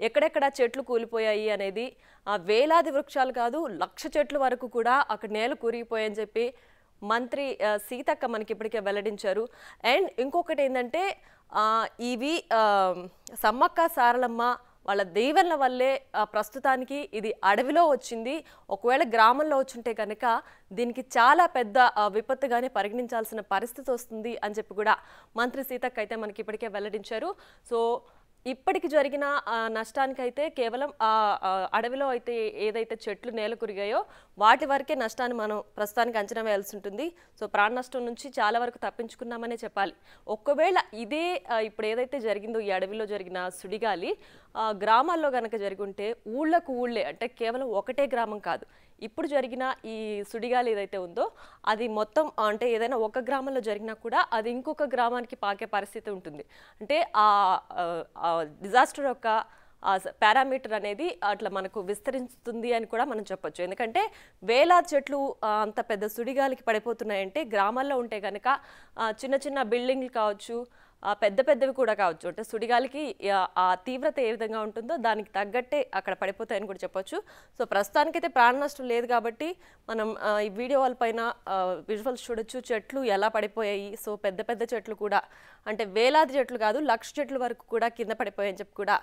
ఎక్కడెక్కడ చెట్లు కూలిపోయాయి అనేది వేలాది వృక్షాలు కాదు లక్ష చెట్ల వరకు కూడా అక్కడ నేల కూరిగిపోయాయని చెప్పి మంత్రి సీతక్క మనకి ఇప్పటికే వెల్లడించారు. అండ్ ఇంకొకటి ఏంటంటే ఇవి సమ్మక్క సారలమ్మ వాళ్ళ దీవెనల వల్లే ప్రస్తుతానికి ఇది అడవిలో వచ్చింది. ఒకవేళ గ్రామంలో వచ్చుంటే కనుక దీనికి చాలా పెద్ద విపత్తుగానే పరిగణించాల్సిన పరిస్థితి వస్తుంది అని చెప్పి కూడా మంత్రి సీతక్క అయితే మనకి ఇప్పటికే వెల్లడించారు. సో ఇప్పటికి జరిగిన నష్టానికైతే కేవలం అడవిలో అయితే ఏదైతే చెట్లు నేల కురిగాయో వాటి వరకే నష్టాన్ని మనం ప్రస్తుతానికి అంచనా వేయాల్సి ఉంటుంది. సో ప్రాణ నష్టం నుంచి చాలా వరకు తప్పించుకున్నామనే చెప్పాలి. ఒకవేళ ఇదే ఇప్పుడు ఏదైతే జరిగిందో ఈ అడవిలో జరిగిన సుడిగాలి గ్రామాల్లో కనుక జరిగి ఉంటే ఊళ్ళకు ఊళ్ళే అంటే కేవలం ఒకటే గ్రామం కాదు, ఇప్పుడు జరిగిన ఈ సుడిగాలి ఏదైతే ఉందో అది మొత్తం అంటే ఏదైనా ఒక గ్రామంలో జరిగినా కూడా అది ఇంకొక గ్రామానికి పాకే పరిస్థితి ఉంటుంది. అంటే డిజాస్టర్ యొక్క పారామీటర్ అనేది అట్లా మనకు విస్తరిస్తుంది అని కూడా మనం చెప్పొచ్చు. ఎందుకంటే వేలాది చెట్లు అంత పెద్ద సుడిగాలికి పడిపోతున్నాయంటే గ్రామాల్లో ఉంటే కనుక చిన్న చిన్న బిల్డింగ్లు కావచ్చు, పెద్ద పెద్దవి కూడా కావచ్చు, అంటే సుడిగాలికి ఆ తీవ్రత ఏ విధంగా ఉంటుందో దానికి తగ్గట్టే అక్కడ పడిపోతాయని కూడా చెప్పొచ్చు. సో ప్రస్తుతానికైతే ప్రాణ నష్టం లేదు కాబట్టి మనం ఈ వీడియో వాళ్ళ పైన విజువల్స్ చూడొచ్చు చెట్లు ఎలా పడిపోయాయి. సో పెద్ద పెద్ద చెట్లు కూడా అంటే వేలాది చెట్లు కాదు లక్ష చెట్ల వరకు కూడా కింద పడిపోయాయని చెప్పి కూడా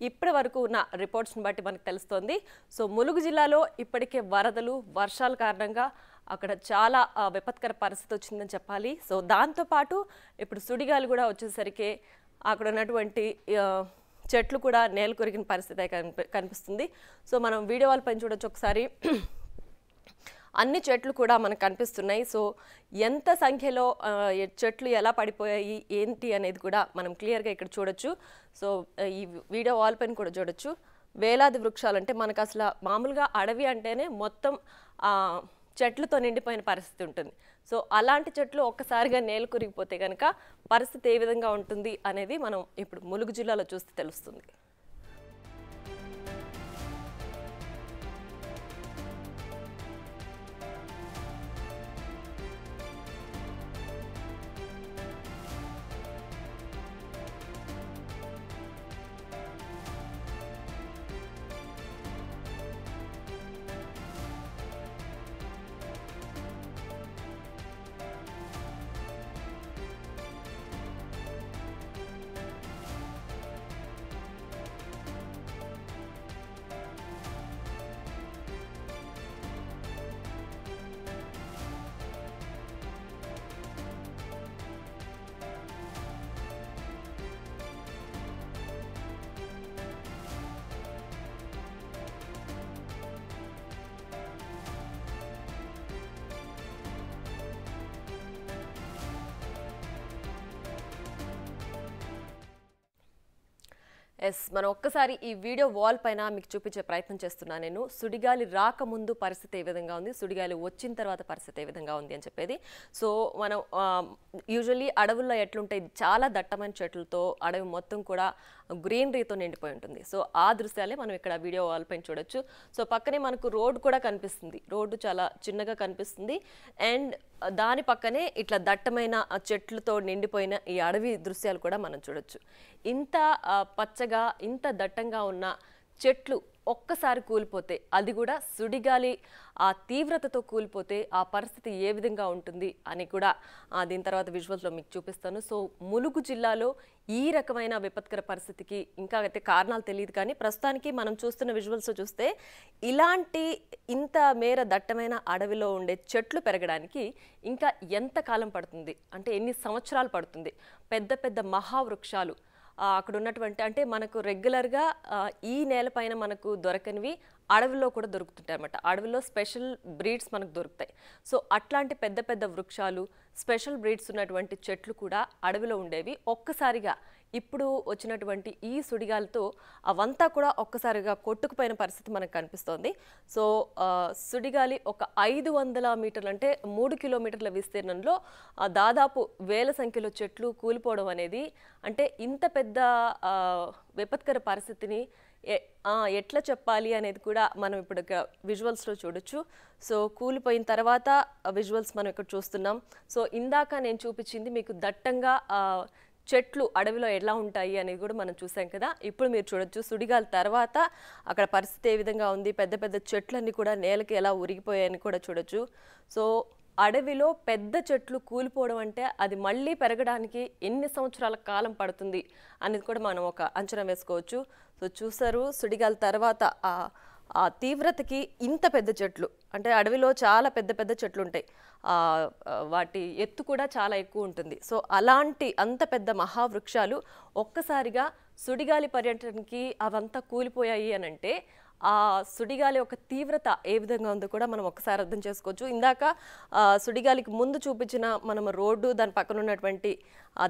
ఇప్పటి వరకు ఉన్న రిపోర్ట్స్ని బట్టి మనకు తెలుస్తోంది. సో ములుగు జిల్లాలో ఇప్పటికే వరదలు వర్షాల కారణంగా అక్కడ చాలా విపత్కర పరిస్థితి వచ్చిందని చెప్పాలి. సో దాంతోపాటు ఇప్పుడు సుడిగాలు కూడా వచ్చేసరికి అక్కడ ఉన్నటువంటి చెట్లు కూడా నేల కొరిగిన పరిస్థితి కనిపిస్తుంది. సో మనం వీడియో వాళ్ళ పైన చూడొచ్చు ఒకసారి అన్ని చెట్లు కూడా మనకు కనిపిస్తున్నాయి. సో ఎంత సంఖ్యలో చెట్లు ఎలా పడిపోయాయి ఏంటి అనేది కూడా మనం క్లియర్గా ఇక్కడ చూడొచ్చు. సో ఈ వీడియో వాల్ పైన కూడా చూడొచ్చు వేలాది వృక్షాలు. అంటే మనకు అసలు మామూలుగా అడవి అంటేనే మొత్తం చెట్లతో నిండిపోయిన పరిస్థితి ఉంటుంది. సో అలాంటి చెట్లు ఒక్కసారిగా నేల కురిగిపోతే కనుక పరిస్థితి ఏ విధంగా ఉంటుంది అనేది మనం ఇప్పుడు ములుగు జిల్లాలో చూస్తే తెలుస్తుంది. ఎస్ మనం ఒక్కసారి ఈ వీడియో వాల్ పైన మీకు చూపించే ప్రయత్నం చేస్తున్నాను నేను. సుడిగాలి రాకముందు పరిస్థితి ఏ విధంగా ఉంది, సుడిగాలి వచ్చిన తర్వాత పరిస్థితి ఏ విధంగా ఉంది అని చెప్పేది. సో మనం యూజువల్లీ అడవుల్లో ఎట్లుంటాయి చాలా దట్టమైన చెట్లతో అడవి మొత్తం కూడా గ్రీనరీతో నిండిపోయి ఉంటుంది. సో ఆ దృశ్యాలే మనం ఇక్కడ వీడియో వాల్ పైన చూడొచ్చు. సో పక్కనే మనకు రోడ్డు కూడా కనిపిస్తుంది, రోడ్డు చాలా చిన్నగా కనిపిస్తుంది. అండ్ దాని పక్కనే ఇట్లా దట్టమైన చెట్లతో నిండిపోయిన ఈ అడవి దృశ్యాలు కూడా మనం చూడొచ్చు. ఇంత పచ్చగా ఇంత దట్టంగా ఉన్న చెట్లు ఒక్కసారి కూలిపోతే, అది కూడా సుడిగాలి ఆ తీవ్రతతో కూలిపోతే ఆ పరిస్థితి ఏ విధంగా ఉంటుంది అని కూడా దీని తర్వాత విజువల్స్లో మీకు చూపిస్తాను. సో ములుగు జిల్లాలో ఈ రకమైన విపత్కర పరిస్థితికి ఇంకా అయితే కారణాలు తెలియదు, కానీ ప్రస్తుతానికి మనం చూస్తున్న విజువల్స్లో చూస్తే ఇలాంటి ఇంత మేర దట్టమైన అడవిలో ఉండే చెట్లు పెరగడానికి ఇంకా ఎంత కాలం పడుతుంది అంటే ఎన్ని సంవత్సరాలు పడుతుంది. పెద్ద పెద్ద మహావృక్షాలు అక్కడ ఉన్నటువంటి అంటే మనకు రెగ్యులర్గా ఈ నేలపైన మనకు దొరకనివి అడవిలో కూడా దొరుకుతుంటాయి అన్నమాట. అడవిలో స్పెషల్ బ్రీడ్స్ మనకు దొరుకుతాయి. సో అట్లాంటి పెద్ద పెద్ద వృక్షాలు స్పెషల్ బ్రీడ్స్ ఉన్నటువంటి చెట్లు కూడా అడవిలో ఉండేవి ఒక్కసారిగా ఇప్పుడు వచ్చినటువంటి ఈ సుడిగాలితో అవంతా కూడా ఒక్కసారిగా కొట్టుకుపోయిన పరిస్థితి మనకు కనిపిస్తోంది. సో సుడిగాలి ఒక 500 మీటర్లు అంటే 3 కిలోమీటర్ల విస్తీర్ణంలో దాదాపు వేల సంఖ్యలో చెట్లు కూలిపోవడం అనేది అంటే ఇంత పెద్ద విపత్కర పరిస్థితిని ఎట్లా చెప్పాలి అనేది కూడా మనం ఇప్పుడు విజువల్స్లో చూడొచ్చు. సో కూలిపోయిన తర్వాత విజువల్స్ మనం ఇక్కడ చూస్తున్నాం. సో ఇందాక నేను చూపించింది మీకు దట్టంగా చెట్లు అడవిలో ఎలా ఉంటాయి అనేది కూడా మనం చూసాం కదా. ఇప్పుడు మీరు చూడొచ్చు సుడిగాలి తర్వాత అక్కడ పరిస్థితి ఏ విధంగా ఉంది, పెద్ద పెద్ద చెట్లన్నీ కూడా నేలకి ఎలా ఉరిగిపోయాయని కూడా చూడొచ్చు. సో అడవిలో పెద్ద చెట్లు కూలిపోవడం అంటే అది మళ్ళీ పెరగడానికి ఎన్ని సంవత్సరాల కాలం పడుతుంది అనేది కూడా మనం ఒక అంచనా వేసుకోవచ్చు. సో చూసారు సుడిగాలి తర్వాత ఆ తీవ్రతకి ఇంత పెద్ద చెట్లు, అంటే అడవిలో చాలా పెద్ద పెద్ద చెట్లు ఉంటాయి, వాటి ఎత్తు కూడా చాలా ఎక్కువ ఉంటుంది. సో అలాంటి అంత పెద్ద మహావృక్షాలు ఒక్కసారిగా సుడిగాలి పర్యటనకి అవంతా కూలిపోయాయి అని అంటే ఆ సుడిగాలి యొక్క తీవ్రత ఏ విధంగా ఉందో కూడా మనం ఒకసారి అర్థం చేసుకోవచ్చు. ఇందాక సుడిగాలికి ముందు చూపించిన మనం రోడ్డు, దాని పక్కన ఉన్నటువంటి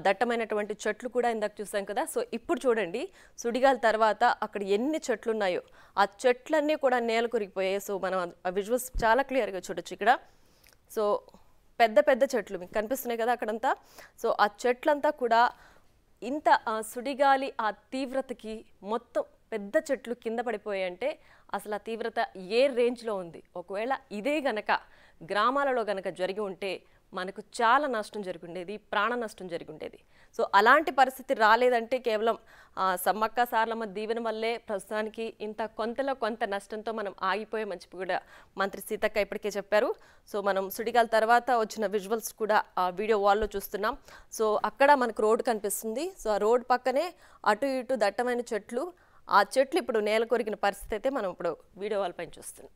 దట్టమైనటువంటి చెట్లు కూడా ఇందాక చూసాం కదా. సో ఇప్పుడు చూడండి సుడిగాలి తర్వాత అక్కడ ఎన్ని చెట్లు ఉన్నాయో, ఆ చెట్లన్నీ కూడా నేల కొరిగిపోయాయి. సో మనం ఆ విజువల్స్ చాలా క్లియర్గా చూడొచ్చు ఇక్కడ. సో పెద్ద పెద్ద చెట్లు మీకు కనిపిస్తున్నాయి కదా అక్కడంతా. సో ఆ చెట్లంతా కూడా ఇంత సుడిగాలి ఆ తీవ్రతకి మొత్తం పెద్ద చెట్లు కింద పడిపోయాయంటే అసలు ఆ తీవ్రత ఏ రేంజ్లో ఉంది. ఒకవేళ ఇదే గనక గ్రామాలలో గనక జరిగి ఉంటే మనకు చాలా నష్టం జరిగిండేది, ప్రాణ నష్టం జరిగిండేది. సో అలాంటి పరిస్థితి రాలేదంటే కేవలం సమ్మక్క సారలమ్మ దీవెన వల్లే ప్రస్తుతానికి ఇంత కొంతలో కొంత నష్టంతో మనం ఆగిపోయే మంచి కూడా మంత్రి సీతక్క ఇప్పటికే చెప్పారు. సో మనం సుడిగాలి తర్వాత వచ్చిన విజువల్స్ కూడా ఆ వీడియో వాల్లో చూస్తున్నాం. సో అక్కడ మనకు రోడ్డు కనిపిస్తుంది. సో ఆ రోడ్ పక్కనే అటు ఇటు దట్టమైన చెట్లు, ఆ చెట్లు ఇప్పుడు నేల కొరిగిన పరిస్థితి అయితే మనం ఇప్పుడు వీడియో వాల్ పైన చూస్తున్నాం.